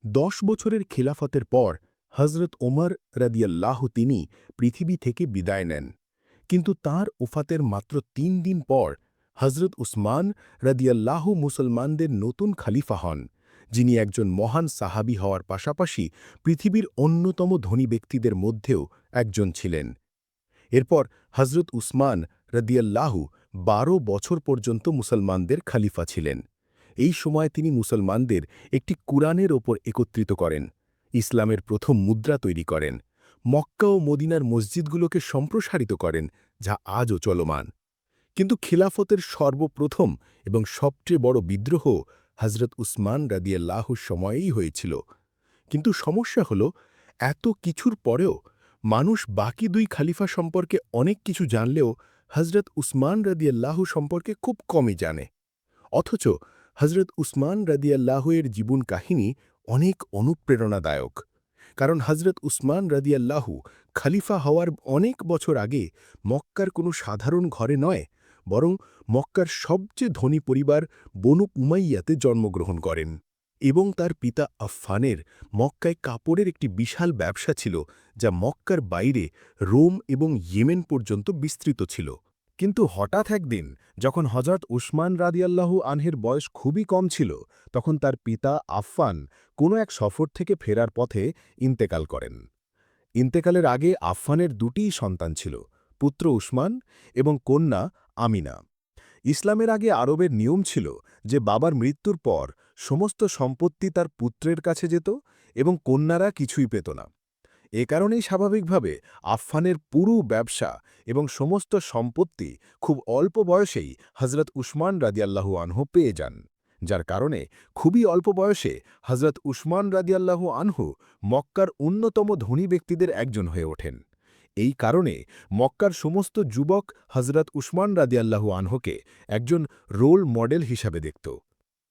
10 বছরের খিলাফতের পর হজরত ওমর রাদিয়াল্লাহু তিনি পৃথিবী থেকে বিদায় নেন। কিন্তু তাঁর ওফাতের মাত্র ৩ দিন পর হজরত উসমান রাদিয়াল্লাহু মুসলমানদের নতুন খলিফা হন, যিনি একজন মহান সাহাবী হওয়ার পাশাপাশি পৃথিবীর অন্যতম ধনী ব্যক্তিদের মধ্যেও একজন ছিলেন। এরপর হজরত উসমান রাদিয়াল্লাহু ১২ বছর পর্যন্ত মুসলমানদের খলিফা ছিলেন। এই সময় তিনি মুসলমানদের একটি কুরআনের ওপর একত্রিত করেন, ইসলামের প্রথম মুদ্রা তৈরি করেন, মক্কা ও মদিনার মসজিদগুলোকে সম্প্রসারিত করেন, যা আজও চলমান। কিন্তু খিলাফতের সর্বপ্রথম এবং সবচেয়ে বড় বিদ্রোহ হজরত উসমান রাদিয়াল্লাহুর সময়েই হয়েছিল। কিন্তু সমস্যা হল, এত কিছুর পরেও মানুষ বাকি দুই খালিফা সম্পর্কে অনেক কিছু জানলেও হজরত উসমান রাদিয়াল্লাহু সম্পর্কে খুব কমই জানে। অথচ হজরত উসমান রাদিয়াল্লাহু-এর জীবন কাহিনী অনেক অনুপ্রেরণাদায়ক। কারণ হজরত উসমান রাদিয়াল্লাহু খলিফা হওয়ার অনেক বছর আগে মক্কার কোনো সাধারণ ঘরে নয়, বরং মক্কার সবচেয়ে ধনী পরিবার বনু উমাইয়াতে জন্মগ্রহণ করেন। এবং তার পিতা আফফানের মক্কায় কাপড়ের একটি বিশাল ব্যবসা ছিল, যা মক্কার বাইরে রোম এবং ইয়েমেন পর্যন্ত বিস্তৃত ছিল। কিন্তু হঠাৎ একদিন যখন হজরত উসমান রাদিয়াল্লাহু আনহের বয়স খুবই কম ছিল, তখন তার পিতা আফফান কোনো এক সফর থেকে ফেরার পথে ইন্তেকাল করেন। ইন্তেকালের আগে আফফানের দুটিই সন্তান ছিল, পুত্র উসমান এবং কন্যা আমিনা। ইসলামের আগে আরবের নিয়ম ছিল যে বাবার মৃত্যুর পর সমস্ত সম্পত্তি তার পুত্রের কাছে যেত এবং কন্যারা কিছুই পেত না। এ কারণেই স্বাভাবিকভাবে আফফানের পুরো ব্যবসা এবং সমস্ত সম্পত্তি খুব অল্প বয়সেই হজরত উসমান রাদিয়াল্লাহু আনহু পেয়ে যান, যার কারণে খুবই অল্প বয়সে হজরত উসমান রাদিয়াল্লাহু আনহু মক্কার অন্যতম ধনী ব্যক্তিদের একজন হয়ে ওঠেন। এই কারণে মক্কার সমস্ত যুবক হজরত উসমান রাদিয়াল্লাহু আনহুকে একজন রোল মডেল হিসাবে দেখত।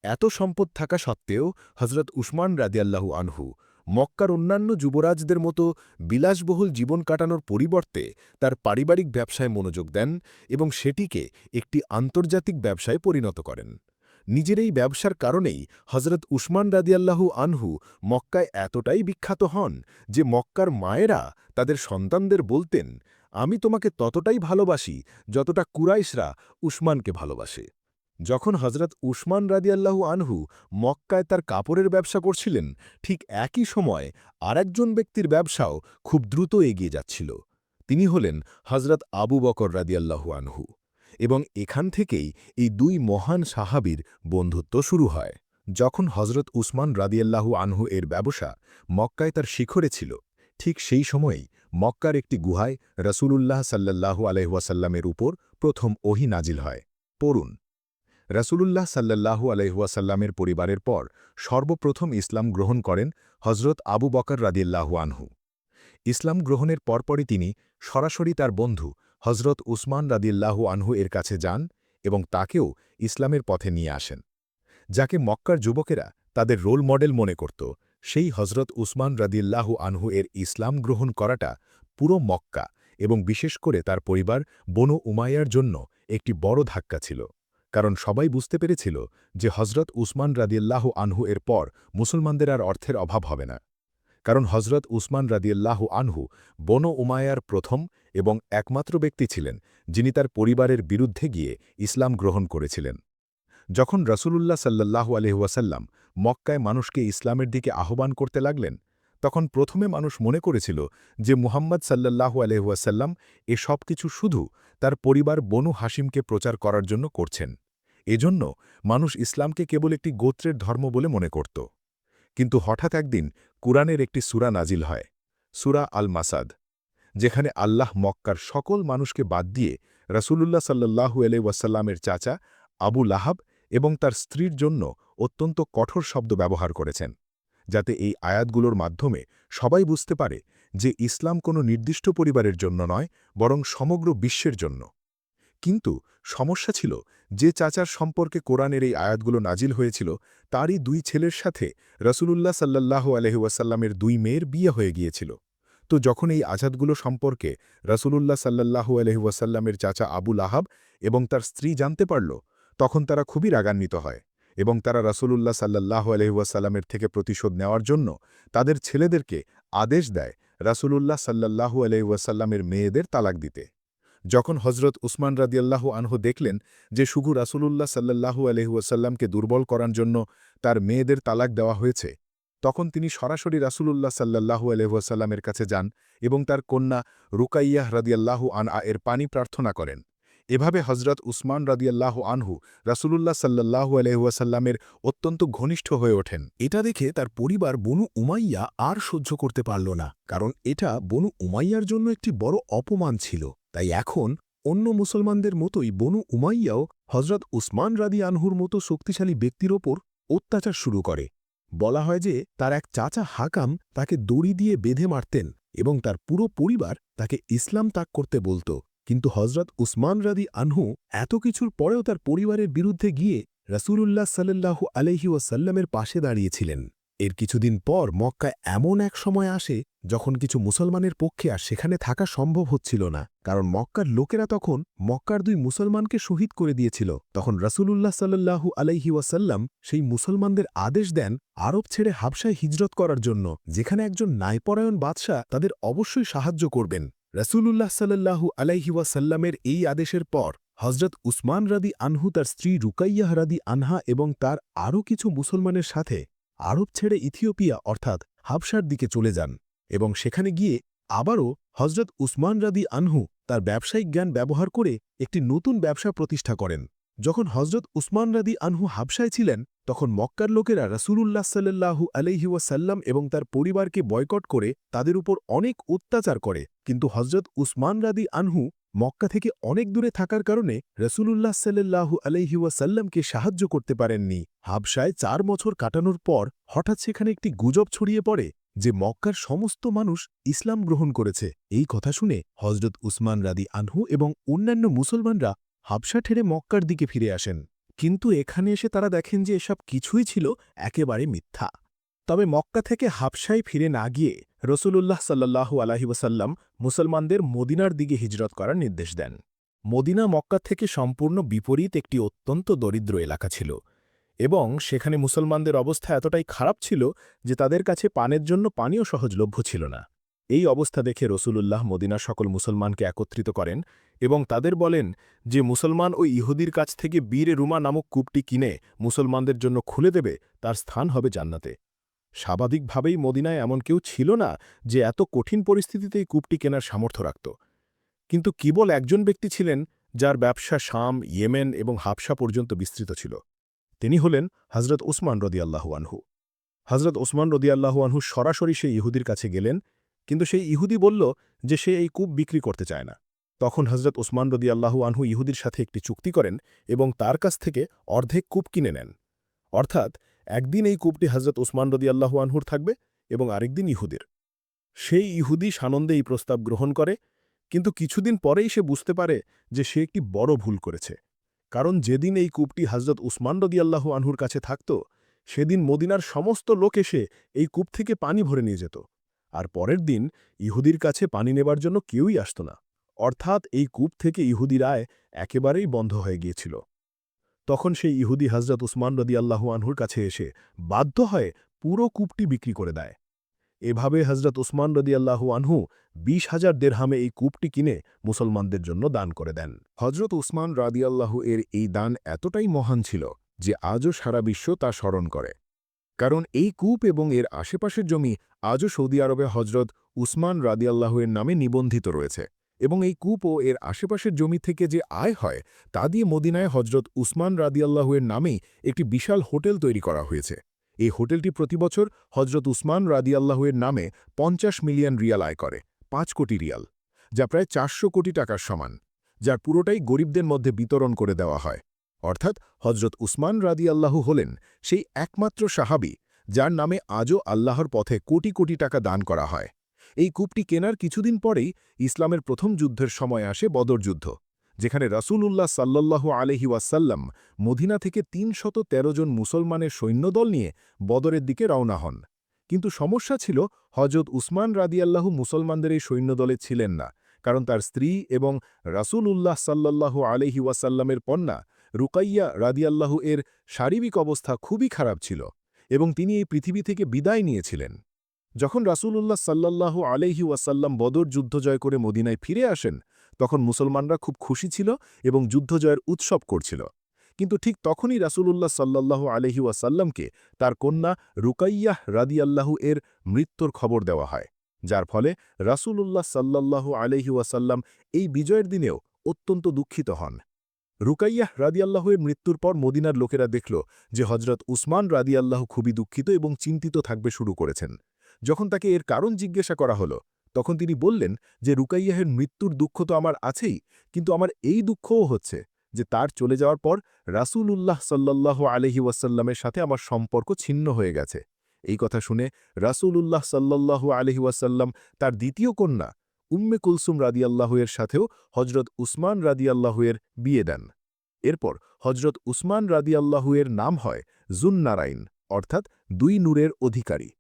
এত সম্পদ থাকা সত্ত্বেও হজরত উসমান রাদিয়াল্লাহু আনহু মক্কার অন্যান্য যুবরাজদের মতো বিলাসবহুল জীবন কাটানোর পরিবর্তে তার পারিবারিক ব্যবসায় মনোযোগ দেন এবং সেটিকে একটি আন্তর্জাতিক ব্যবসায় পরিণত করেন। নিজের এই ব্যবসার কারণেই হজরত উসমান রাদিয়াল্লাহু আনহু মক্কায় এতটাই বিখ্যাত হন যে মক্কার মায়েরা তাদের সন্তানদের বলতেন, আমি তোমাকে ততটাই ভালোবাসি যতটা কুরাইশরা উসমানকে ভালোবাসে। যখন হজরত উসমান রাদিয়াল্লাহু আনহু মক্কায় তার কাপড়ের ব্যবসা করছিলেন, ঠিক একই সময় আরেকজন ব্যক্তির ব্যবসাও খুব দ্রুত এগিয়ে যাচ্ছিল। তিনি হলেন হজরত আবু বকর রাদিয়াল্লাহু আনহু, এবং এখান থেকেই এই দুই মহান সাহাবীর বন্ধুত্ব শুরু হয়। যখন হজরত উসমান রাদিয়াল্লাহু আনহু এর ব্যবসা মক্কায় তার শিখরে ছিল, ঠিক সেই সময়েই মক্কার একটি গুহায় রসূলুল্লাহ সাল্লাল্লাহু আলাইহি ওয়াসাল্লামের উপর প্রথম ওহী নাজিল হয়। পড়ুন। রাসূলুল্লাহ সাল্লাল্লাহু আলাইহি ওয়াসাল্লামের পরিবারের পর সর্বপ্রথম ইসলাম গ্রহণ করেন হজরত আবু বকর রাদিয়াল্লাহু আনহু। ইসলাম গ্রহণের পরপরই তিনি সরাসরি তার বন্ধু হজরত উসমান রাদিয়াল্লাহু আনহু এর কাছে যান এবং তাকেও ইসলামের পথে নিয়ে আসেন। যাকে মক্কার যুবকেরা তাদের রোল মডেল মনে করত, সেই হজরত উসমান রাদিয়াল্লাহু আনহু এর ইসলাম গ্রহণ করাটা পুরো মক্কা এবং বিশেষ করে তার পরিবার বনু উমাইয়ার জন্য একটি বড় ধাক্কা ছিল। কারণ সবাই বুঝতে পেরেছিল যে হজরত উসমান রাদিয়াল্লাহু আনহু এর পর মুসলমানদের আর অর্থের অভাব হবে না। কারণ হজরত উসমান রাদিয়াল্লাহু আনহু বনু উমাইয়ার প্রথম এবং একমাত্র ব্যক্তি ছিলেন যিনি তার পরিবারের বিরুদ্ধে গিয়ে ইসলাম গ্রহণ করেছিলেন। যখন রাসূলুল্লাহ সাল্লাল্লাহু আলাইহি ওয়াসাল্লাম মক্কায় মানুষকে ইসলামের দিকে আহ্বান করতে লাগলেন, তখন প্রথমে মানুষ মনে করেছিল যে মুহাম্মদ সাল্লাল্লাহু আলাইহি ওয়াসাল্লাম এ সব কিছু শুধু তার পরিবার বনু হাশিমকে প্রচার করার জন্য করছেন। এজন্য মানুষ ইসলামকে কেবল একটি গোত্রের ধর্ম বলে মনে করত। কিন্তু হঠাৎ একদিন কুরআনের একটি সূরা নাজিল হয়, সূরা আল মাসাদ, যেখানে আল্লাহ মক্কার সকল মানুষকে বাদ দিয়ে রাসূলুল্লাহ সাল্লাল্লাহু আলাইহি ওয়াসাল্লামের চাচা আবু লাহাব এবং তার স্ত্রীর জন্য অত্যন্ত কঠোর শব্দ ব্যবহার করেছেন, যাতে এই আয়াতগুলোর মাধ্যমে সবাই বুঝতে পারে যে ইসলাম কোনো নির্দিষ্ট পরিবারের জন্য নয়, বরং সমগ্র বিশ্বের জন্য। কিন্তু সমস্যা ছিল, যে চাচার সম্পর্কে কোরআনের এই আয়াতগুলো নাজিল হয়েছিল, তারই দুই ছেলের সাথে রাসূলুল্লাহ সাল্লাল্লাহু আলাইহি ওয়াসাল্লামের দুই মেয়ের বিয়ে হয়ে গিয়েছিল। তো যখন এই আয়াতগুলো সম্পর্কে রাসূলুল্লাহ সাল্লাল্লাহু আলাইহি ওয়াসাল্লামের চাচা আবু লাহাব এবং তার স্ত্রী জানতে পারল, তখন তারা খুবই রাগান্বিত হয় এবং তারা রাসূলুল্লাহ সাল্লাল্লাহু আলাইহি ওয়াসাল্লামের থেকে প্রতিশোধ নেওয়ার জন্য তাদের ছেলেদেরকে আদেশ দেয় রাসূলুল্লাহ সাল্লাল্লাহু আলাইহি ওয়াসাল্লামের মেয়েদের তালাক দিতে। যখন হজরত উসমান রাদিয়াল্লাহু আনহু দেখলেন যে শুধু রাসূলুল্লাহ সাল্লাল্লাহু আলাইহি ওয়াসাল্লামকে দুর্বল করার জন্য তার মেয়েদের তালাক দেওয়া হয়েছে, তখন তিনি সরাসরি রাসূলুল্লাহ সাল্লাল্লাহু আলাইহি ওয়াসাল্লামের কাছে যান এবং তার কন্যা রুকাইয়াহ রাদিয়াল্লাহু আনহা এর পানি প্রার্থনা করেন। এভাবে হজরত উসমান রাদিয়াল্লাহু আনহু রাসূলুল্লাহ সাল্লাল্লাহু আলাইহি ওয়াসাল্লামের অত্যন্ত ঘনিষ্ঠ হয়ে ওঠেন। এটা দেখে তার পরিবার বনু উমাইয়া আর সহ্য করতে পারল না, কারণ এটা বনু উমাইয়ার জন্য একটি বড় অপমান ছিল। তাই এখন অন্য মুসলমানদের মতোই বনু উমাইয়াও হজরত উসমান রাদি আনহুর মতো শক্তিশালী ব্যক্তির ওপর অত্যাচার শুরু করে। বলা হয় যে তার এক চাচা হাকাম তাকে দড়ি দিয়ে বেঁধে মারতেন এবং তার পুরো পরিবার তাকে ইসলাম ত্যাগ করতে বলত। কিন্তু হজরত উসমান রাদি আনহু এত কিছুর পরেও তার পরিবারের বিরুদ্ধে গিয়ে রাসূলুল্লাহ সাল্লাল্লাহু আলাইহি ওয়াসাল্লামের পাশে দাঁড়িয়েছিলেন। এর কিছুদিন পর মক্কায় এমন এক সময় আসে যখন কিছু মুসলমানের পক্ষে আর সেখানে থাকা সম্ভব হচ্ছিল না, কারণ মক্কার লোকেরা তখন মক্কার 2 মুসলমানকে শহীদ করে দিয়েছিল। তখন রাসূলুল্লাহ সাল্লাল্লাহু আলাইহি ওয়াসাল্লাম সেই মুসলমানদের আদেশ দেন আরব ছেড়ে হাবশায় হিজরত করার জন্য, যেখানে একজন ন্যায়পরায়ণ বাদশাহ তাদের অবশ্যই সাহায্য করবেন। রাসূলুল্লাহ সাল্লাল্লাহু আলাইহি ওয়াসাল্লামের এই আদেশের পর হজরত উসমান রাদি আনহু তার স্ত্রী রুকাইয়াহ রাদি আনহা এবং তার আরও কিছু মুসলমানের সাথে আরব ছেড়ে ইথিওপিয়া অর্থাৎ হাবশার দিকে চলে যান এবং সেখানে গিয়ে আবারও হজরত উসমান রাদি আনহু তার ব্যবসায়িক জ্ঞান ব্যবহার করে একটি নতুন ব্যবসা প্রতিষ্ঠা করেন। যখন হজরত উসমান রাদি আনহু হাবশায় ছিলেন তখন মক্কার লোকেরা রাসূলুল্লাহ সাল্লাল্লাহু আলাইহি ওয়াসাল্লাম এবং তার পরিবারকে বয়কট করে তাদের উপর অনেক অত্যাচার করে, কিন্তু হজরত উসমান রাদি আনহু মক্কা থেকে অনেক দূরে থাকার কারণে রাসূলুল্লাহ সাল্লাল্লাহু আলাইহি ওয়াসাল্লামকে সাহায্য করতে পারেননি। হাবশায় 4 বছর কাটানোর পর হঠাৎ সেখানে একটি গুজব ছড়িয়ে পড়ে যে মক্কার সমস্ত মানুষ ইসলাম গ্রহণ করেছে। এই কথা শুনে হজরত উসমান রাদি আনহু এবং অন্যান্য মুসলমানরা হাবশা ছেড়ে মক্কার দিকে ফিরে আসেন, কিন্তু এখানে এসে তারা দেখেন যে এসব কিছুই ছিল একেবারে মিথ্যা। তবে মক্কা থেকে হাবশায় ফিরে না গিয়ে রাসূলুল্লাহ সাল্লাল্লাহু আলাইহি ওয়াসাল্লাম মুসলমানদের মদিনার দিকে হিজরত করার নির্দেশ দেন। মদিনা মক্কা থেকে সম্পূর্ণ বিপরীত একটি অত্যন্ত দরিদ্র এলাকা ছিল এবং সেখানে মুসলমানদের অবস্থা এতটাই খারাপ ছিল যে তাদের কাছে পানের জন্য পানিও সহজলভ্য ছিল না। এই অবস্থা দেখে রাসূলুল্লাহ মদিনার সকল মুসলমানকে একত্রিত করেন এবং তাদের বলেন যে মুসলমান ওই ইহুদির কাছ থেকে বীর রুমা নামক কূপটি কিনে মুসলমানদের জন্য খুলে দেবে, তার স্থান হবে জান্নাতে। স্বাভাবিকভাবেই মদিনায় এমন কেউ ছিল না যে এত কঠিন পরিস্থিতিতে এই কূপটি কেনার সামর্থ্য রাখত, কিন্তু কেবল একজন ব্যক্তি ছিলেন যার ব্যবসা শাম, ইয়েমেন এবং হাবশা পর্যন্ত বিস্তৃত ছিল। তিনি হলেন হজরত উসমান রাদিয়াল্লাহু আনহু। হজরত উসমান রাদিয়াল্লাহু আনহু সরাসরি সেই ইহুদির কাছে গেলেন, কিন্তু সেই ইহুদি বলল যে সে এই কূপ বিক্রি করতে চায় না। তখন হজরত উসমান রাদিয়াল্লাহু আনহু ইহুদির সাথে একটি চুক্তি করেন এবং তার কাছ থেকে অর্ধেক কূপ কিনে নেন। অর্থাৎ একদিন এই কূপটি হজরত উসমান রাদিয়াল্লাহু আনহুর থাকবে এবং আরেকদিন ইহুদির। সেই ইহুদি সানন্দে এই প্রস্তাব গ্রহণ করে, কিন্তু কিছুদিন পরেই সে বুঝতে পারে যে সে একটি বড় ভুল করেছে, কারণ যেদিন এই কূপটি হজরত উসমান রাদিয়াল্লাহু আনহুর কাছে থাকত সেদিন মদিনার সমস্ত লোক এসে এই কূপ থেকে পানি ভরে নিয়ে যেত, আর পরের দিন ইহুদির কাছে পানি নেবার জন্য কেউই আসত না। অর্থাৎ এই কূপ থেকে ইহুদির আয় একেবারেই বন্ধ হয়ে গিয়েছিল। তখন সেই ইহুদি হজরত উসমান রাদিয়াল্লাহু আনহুর কাছে এসে বাধ্য হয়ে পুরো কূপটি বিক্রি করে দেয়। এভাবে হজরত উসমান রাদিয়াল্লাহু আনহু 20,000 দেরহামে এই কূপটি কিনে মুসলমানদের জন্য দান করে দেন। হজরত উসমান রাদিয়াল্লাহু এর এই দান এতটাই মহান ছিল যে আজও সারা বিশ্ব তা স্মরণ করে, কারণ এই কূপ এবং এর আশেপাশের জমি আজও সৌদি আরবে হজরত উসমান রাদিয়াল্লাহু এর নামে নিবন্ধিত রয়েছে এবং এই কূপ ও এর আশেপাশের জমি থেকে যে আয় হয় তা দিয়ে মদিনায় হজরত উসমান রাদিয়াল্লাহু এর নামেই একটি বিশাল হোটেল তৈরি করা হয়েছে। এই হোটেলটি প্রতিবছর হজরত উসমান রাদিয়াল্লাহু এর নামে 50 মিলিয়ন রিয়াল আয় করে, 5 কোটি রিয়াল, যা প্রায় 400 কোটি টাকার সমান, যার পুরোটাই গরিবদের মধ্যে বিতরণ করে দেওয়া হয়। অর্থাৎ হজরত উসমান রাদিয়াল্লাহু হলেন সেই একমাত্র সাহাবী যার নামে আজও আল্লাহর পথে কোটি কোটি টাকা দান করা হয়। এই কূপটি কেনার কিছুদিন পরেই ইসলামের প্রথম যুদ্ধের সময় আসে বদর যুদ্ধ, যেখানে রাসূলুল্লাহ সাল্লাল্লাহু আলাইহি ওয়াসাল্লাম মদিনা থেকে 313 জন মুসলমানের সৈন্যদল নিয়ে বদরের দিকে রওনা হন। কিন্তু সমস্যা ছিল হজরত উসমান রাদিয়াল্লাহু মুসলমানদের এই সৈন্যদলে ছিলেন না, কারণ তার স্ত্রী এবং রাসূলুল্লাহ সাল্লাল্লাহু আলাইহি ওয়াসাল্লামের কন্যা রুকাইয়া রাদিয়াল্লাহু এর শারীরিক অবস্থা খুবই খারাপ ছিল এবং তিনি এই পৃথিবী থেকে বিদায় নিয়েছিলেন। যখন রাসূলুল্লাহ সাল্লাল্লাহু আলাইহি ওয়াসাল্লাম বদর যুদ্ধ জয় করে মদিনায় ফিরে আসেন, তখন মুসলমানরা খুব খুশি ছিল এবং যুদ্ধ জয়ের উৎসব করছিল। কিন্তু ঠিক তখনই রাসূলুল্লাহ সাল্লাল্লাহু আলাইহি ওয়াসাল্লামকে তার কন্যা রুকাইয়াহ রাদিয়াল্লাহু এর মৃত্যুর খবর দেওয়া হয়, যার ফলে রাসূলুল্লাহ সাল্লাল্লাহু আলাইহি ওয়াসাল্লাম এই বিজয়ের দিনেও অত্যন্ত দুঃখিত হন। রুকাইয়াহ রাদিয়াল্লাহু এর মৃত্যুর পর মদিনার লোকেরা দেখল যে হযরত উসমান রাদিয়াল্লাহু খুবই দুঃখিত এবং চিন্তিত থাকবে শুরু করেছেন। যখন তাকে এর কারণ জিজ্ঞাসা করা হলো, তখন তিনি বললেন যে রুকাইয়াহের মৃত্যুর দুঃখ তো আমার আছেই, কিন্তু আমার এই দুঃখও হচ্ছে যে তার চলে যাওয়ার পর রাসূলুল্লাহ সাল্লাল্লাহু আলাইহি ওয়াসাল্লামের সাথে আমার সম্পর্ক ছিন্ন হয়ে গেছে। এই কথা শুনে রাসূলুল্লাহ সাল্লাল্লাহু আলাইহি ওয়াসাল্লাম তার দ্বিতীয় কন্যা উম্মে কুলসুম রাদিয়াল্লাহু এর সাথেও হযরত উসমান রাদিয়াল্লাহু এর বিয়ে দেন। এরপর হযরত উসমান রাদিয়াল্লাহু এর নাম হয় জুন্নারাইন, অর্থাৎ দুই নূরের অধিকারী।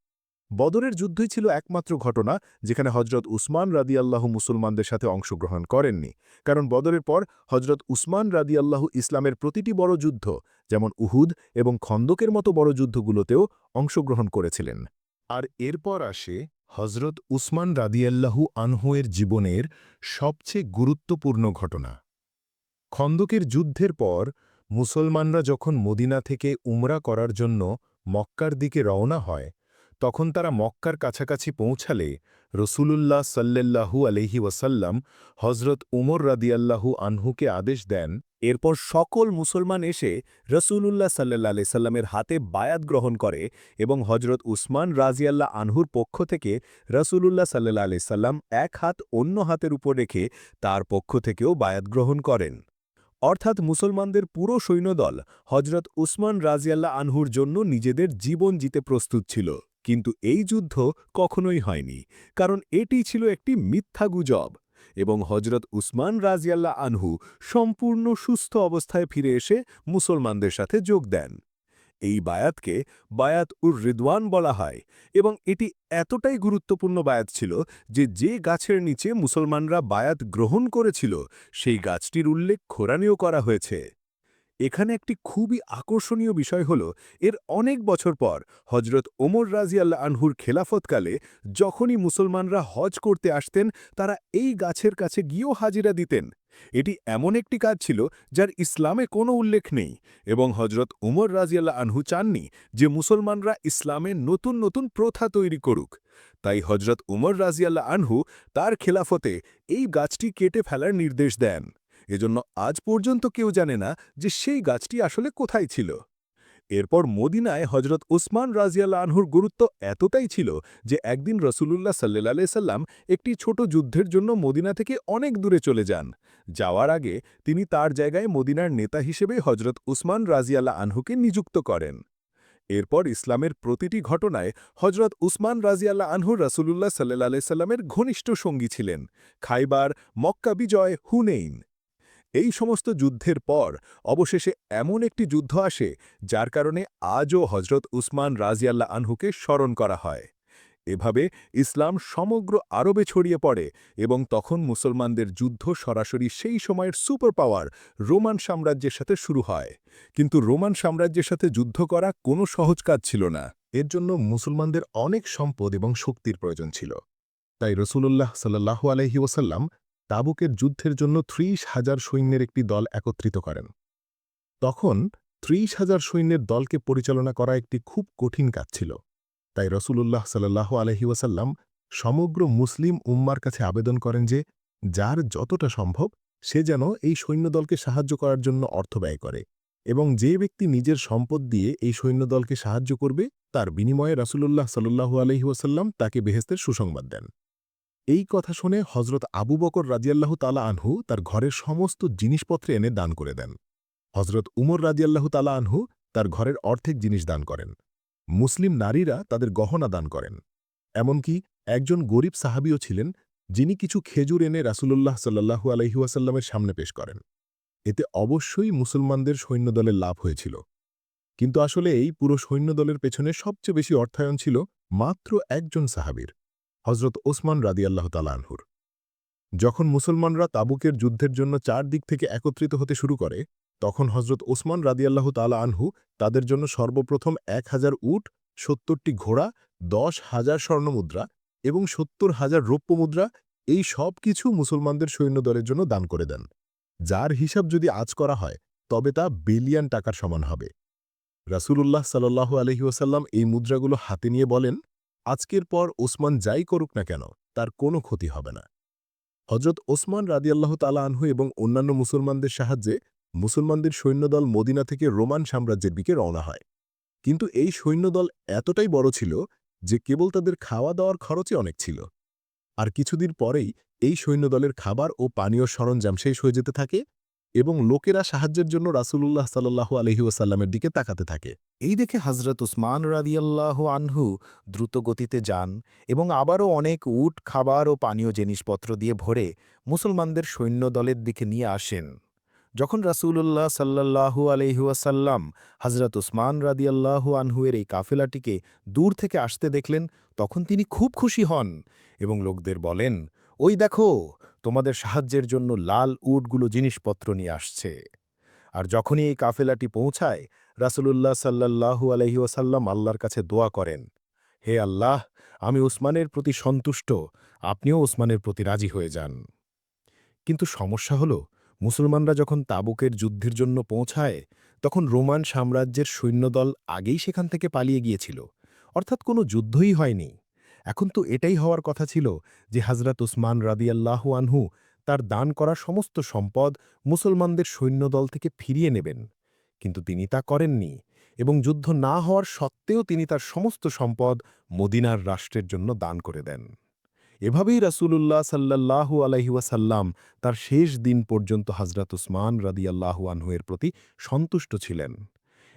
বদরের যুদ্ধই ছিল একমাত্র ঘটনা যেখানে হযরত উসমান রাদিয়াল্লাহু মুসলমানদের সাথে অংশগ্রহণ করেননি, কারণ বদরের পর হযরত উসমান রাদিয়াল্লাহু ইসলামের প্রতিটি বড় যুদ্ধ, যেমন উহুদ এবং খন্দকের মতো বড় যুদ্ধগুলোতেও অংশগ্রহণ করেছিলেন। আর এরপর আসে হযরত উসমান রাদিয়াল্লাহু আনহু এর জীবনের সবচেয়ে গুরুত্বপূর্ণ ঘটনা। খন্দকের যুদ্ধের পর মুসলমানরা যখন মদিনা থেকে উমরা করার জন্য মক্কার দিকে রওনা হয়, তখন তারা মক্কার কাছাকাছি পৌঁছালে রসূলুল্লাহ সাল্লাল্লাহু আলাইহি ওয়াসাল্লাম হযরত উমর রাদিয়াল্লাহু আনহুকে আদেশ দেন। এরপর সকল মুসলমান এসে রসূলুল্লাহ সাল্লাল্লাহু আলাইহি সাল্লামের হাতে বায়াত গ্রহণ করে এবং হযরত উসমান রাদিয়াল্লাহু আনহুর পক্ষ থেকে রসূলুল্লাহ সাল্লাল্লাহু আলাইহি সাল্লাম এক হাত অন্য হাতের উপর রেখে তার পক্ষ থেকেও বায়াত গ্রহণ করেন। অর্থাৎ মুসলমানদের পুরো সৈন্যদল হযরত উসমান রাদিয়াল্লাহু আনহুর জন্য নিজেদের জীবন দিতে প্রস্তুত ছিল। কিন্তু এই যুদ্ধ কখনোই হয়নি, কারণ এটি ছিল একটি মিথ্যা গুজব, এবং হযরত উসমান রাদিয়াল্লাহু আনহু সম্পূর্ণ সুস্থ অবস্থায় ফিরে এসে মুসলমানদের সাথে যোগ দেন। এই বায়াতকে বায়াত উর রিদওয়ান বলা হয়, এবং এটি এতটাই গুরুত্বপূর্ণ বায়াত ছিল যে যে গাছের নিচে মুসলমানরা বায়াত গ্রহণ করেছিল সেই গাছটির উল্লেখ কোরআনেও করা হয়েছে। এখানে একটি খুবই আকর্ষণীয় বিষয় হল, এর অনেক বছর পর হযরত ওমর রাদিয়াল্লাহু আনহুর খেলাফতকালে যখনই মুসলমানরা হজ করতে আসতেন, তারা এই গাছের কাছে গিয়েও হাজিরা দিতেন। এটি এমন একটি কাজ ছিল যার ইসলামে কোনো উল্লেখ নেই, এবং হযরত উমর রাদিয়াল্লাহু আনহু চাননি যে মুসলমানরা ইসলামে নতুন নতুন প্রথা তৈরি করুক। তাই হযরত উমর রাদিয়াল্লাহু আনহু তার খেলাফতে এই গাছটি কেটে ফেলার নির্দেশ দেন। এজন্য আজ পর্যন্ত কেউ জানে না যে সেই গাছটি আসলে কোথায় ছিল। এরপর মদিনায় হযরত উসমান রাদিয়াল্লাহু আনহুর গুরুত্ব এতটাই ছিল যে একদিন রাসূলুল্লাহ সাল্লাল্লাহু আলাইহি সাল্লাম একটি ছোট যুদ্ধের জন্য মদিনা থেকে অনেক দূরে চলে যান। যাওয়ার আগে তিনি তার জায়গায় মদিনার নেতা হিসেবে হযরত উসমান রাদিয়াল্লাহু আনহুকে নিযুক্ত করেন। এরপর ইসলামের প্রতিটি ঘটনায় হযরত উসমান রাদিয়াল্লাহু আনহু রাসূলুল্লাহ সাল্লাল্লাহু আলাইহি সাল্লামের ঘনিষ্ঠ সঙ্গী ছিলেন। খাইবার, মক্কা বিজয়, হুনেইন, এই সমস্ত যুদ্ধের পর অবশেষে এমন একটি যুদ্ধ আসে যার কারণে আজও হযরত উসমান রাদিয়াল্লাহু আনহুকে স্মরণ করা হয়। এভাবে ইসলাম সমগ্র আরবে ছড়িয়ে পড়ে এবং তখন মুসলমানদের যুদ্ধ সরাসরি সেই সময়ের সুপার পাওয়ার রোমান সাম্রাজ্যের সাথে শুরু হয়। কিন্তু রোমান সাম্রাজ্যের সাথে যুদ্ধ করা কোনো সহজ কাজ ছিল না। এর জন্য মুসলমানদের অনেক সম্পদ এবং শক্তির প্রয়োজন ছিল। তাই রাসূলুল্লাহ সাল্লাল্লাহু আলাইহি ওয়াসাল্লাম তাবুকের যুদ্ধের জন্য ৩০,০০০ সৈন্যের একটি দল একত্রিত করেন। তখন ৩০,০০০ সৈন্যের দলকে পরিচালনা করা একটি খুব কঠিন কাজ ছিল। তাই রাসূলুল্লাহ সাল্লাল্লাহু আলাইহি ওয়াসাল্লাম সমগ্র মুসলিম উম্মার কাছে আবেদন করেন যে যার যতটা সম্ভব সে যেন এই সৈন্যদলকে সাহায্য করার জন্য অর্থ ব্যয় করে, এবং যে ব্যক্তি নিজের সম্পদ দিয়ে এই সৈন্যদলকে সাহায্য করবে তার বিনিময়ে রাসূলুল্লাহ সাল্লাল্লাহু আলাইহি ওয়াসাল্লাম তাকে বেহেশতের সুসংবাদ দেন। এই কথা শুনে হযরত আবু বকর রাদিয়াল্লাহু তাআলা আনহু তার ঘরের সমস্ত জিনিসপত্র এনে দান করে দেন। হযরত উমর রাদিয়াল্লাহু তাআলা আনহু তার ঘরের অর্ধেক জিনিস দান করেন। মুসলিম নারীরা তাদের গহনা দান করেন। এমনকি একজন গরিব সাহাবীও ছিলেন, যিনি কিছু খেজুর এনে রাসূলুল্লাহ সাল্লাল্লাহু আলাইহি ওয়াসাল্লামের সামনে পেশ করেন। এতে অবশ্যই মুসলমানদের সৈন্যদলের লাভ হয়েছিল। কিন্তু আসলে এই পুরো সৈন্যদলের পেছনে সবচেয়ে বেশি অর্থায়ন ছিল মাত্র একজন সাহাবীর, হযরত ওসমান রাদিয়াল্লাহু তাআলা আনহুর। যখন মুসলমানরা তাবুকের যুদ্ধের জন্য চারদিক থেকে একত্রিত হতে শুরু করে, তখন হজরত ওসমান রাদিয়াল্লাহু তাআলা আনহু তাদের জন্য সর্বপ্রথম ১,০০০ উট, ৭০টি ঘোড়া, ১০,০০০ স্বর্ণমুদ্রা এবং ৭০,০০০ রৌপ্য মুদ্রা এই সব কিছু মুসলমানদের সৈন্যদলের জন্য দান করে দেন, যার হিসাব যদি আজ করা হয় তবে তা বিলিয়ন টাকার সমান হবে। রাসূলুল্লাহ সাল্লাল্লাহু আলাইহি ওয়াসাল্লাম এই মুদ্রাগুলো হাতে নিয়ে বলেন, আজকের পর ওসমান যাই করুক না কেন তার কোনো ক্ষতি হবে না। হজরত ওসমান রাদিয়াল্লাহু তাআলা আনহু এবং অন্যান্য মুসলমানদের সাহায্যে মুসলমানদের সৈন্যদল মদিনা থেকে রোমান সাম্রাজ্যের দিকে রওনা হয়। কিন্তু এই সৈন্যদল এতটাই বড় ছিল যে কেবল তাদের খাওয়া দাওয়ার খরচই অনেক ছিল। আর কিছুদিন পরেই এই সৈন্যদলের খাবার ও পানীয় সরঞ্জাম শেষ হয়ে যেতে থাকে এবং লোকেরা সাহায্যের জন্য রাসূলুল্লাহ সাল্লাল্লাহু আলাইহি ওয়াসাল্লামের দিকে তাকাতে থাকে। এই দেখে হজরত উসমান রাদিয়াল্লাহু আনহু দ্রুত গতিতে যান এবং আবারও অনেক উট, খাবার ও পানীয় জিনিসপত্র দিয়ে ভরে মুসলমানদের সৈন্যদলের দিকে নিয়ে আসেন। যখন রাসূলুল্লাহ সাল্লাল্লাহু আলাইহি ওয়াসাল্লাম হজরত উসমান রাদিয়াল্লাহু আনহুয়ের এই কাফেলাটিকে দূর থেকে আসতে দেখলেন, তখন তিনি খুব খুশি হন এবং লোকদের বলেন, ওই দেখো, তোমাদের সাহায্যের জন্য লাল উটগুলো জিনিসপত্র নিয়ে আসছে। আর যখনই এই কাফেলাটি পৌঁছায়, রাসূলুল্লাহ সাল্লাল্লাহু আলাইহি ওয়াসাল্লাম আল্লাহর কাছে দোয়া করেন, হে আল্লাহ, আমি উসমানের প্রতি সন্তুষ্ট, আপনিও উসমানের প্রতি রাজি হয়ে যান। কিন্তু সমস্যা হল, মুসলমানরা যখন তাবুকের যুদ্ধের জন্য পৌঁছায়, তখন রোমান সাম্রাজ্যের সৈন্যদল আগেই সেখান থেকে পালিয়ে গিয়েছিল, অর্থাৎ কোনো যুদ্ধই হয়নি। এখন তো এটাই হওয়ার কথা ছিল যে হজরত উসমান রাদিয়াল্লাহু আনহু তার দান করা সমস্ত সম্পদ মুসলমানদের সৈন্যদল থেকে ফিরিয়ে নেবেন, কিন্তু তিনি তা করেননি এবং যুদ্ধ না হওয়ার সত্ত্বেও তিনি তার সমস্ত সম্পদ মদিনার রাষ্ট্রের জন্য দান করে দেন। এভাবেই রাসূলুল্লাহ সাল্লাল্লাহু আলাইহি ওয়াসাল্লাম তার শেষ দিন পর্যন্ত হজরত উসমান রাদিয়াল্লাহু আনহু-এর প্রতি সন্তুষ্ট ছিলেন।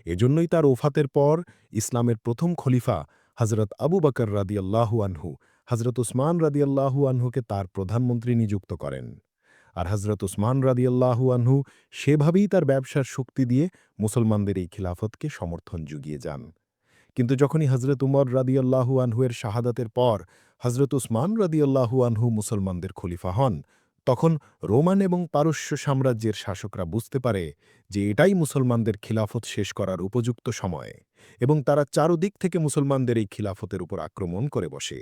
এজন্যই তার ওফাতের পর ইসলামের প্রথম খলিফা হজরত আবু বকর রাদিয়াল্লাহু আনহু হজরত উসমান রাদিয়াল্লাহু আনহুকে তার প্রধানমন্ত্রী নিযুক্ত করেন। আর হজরত উসমান রাদিয়াল্লাহু আনহু সেভাবেই তার ব্যবসার শক্তি দিয়ে মুসলমানদের এই খিলাফতকে সমর্থন জুগিয়ে যান। কিন্তু যখনই হজরত উমর রাদিয়াল্লাহু আনহু-এর শাহাদাতের পর হজরত উসমান রাদিয়াল্লাহু আনহু মুসলমানদের খলিফা হন, তখন রোমান এবং পারস্য সাম্রাজ্যের শাসকরা বুঝতে পারে যে এটাই মুসলমানদের খিলাফত শেষ করার উপযুক্ত সময় এবং তারা চারদিক থেকে মুসলমানদের এই খিলাফতের উপর আক্রমণ করে বসে।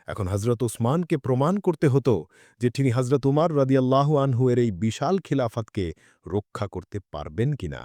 এখন হজরত উসমানকে প্রমাণ করতে হতো যে তিনি হজরত উমর রাদিয়াল্লাহু আনহু-এর এই বিশাল খিলাফতকে রক্ষা করতে পারবেন কিনা।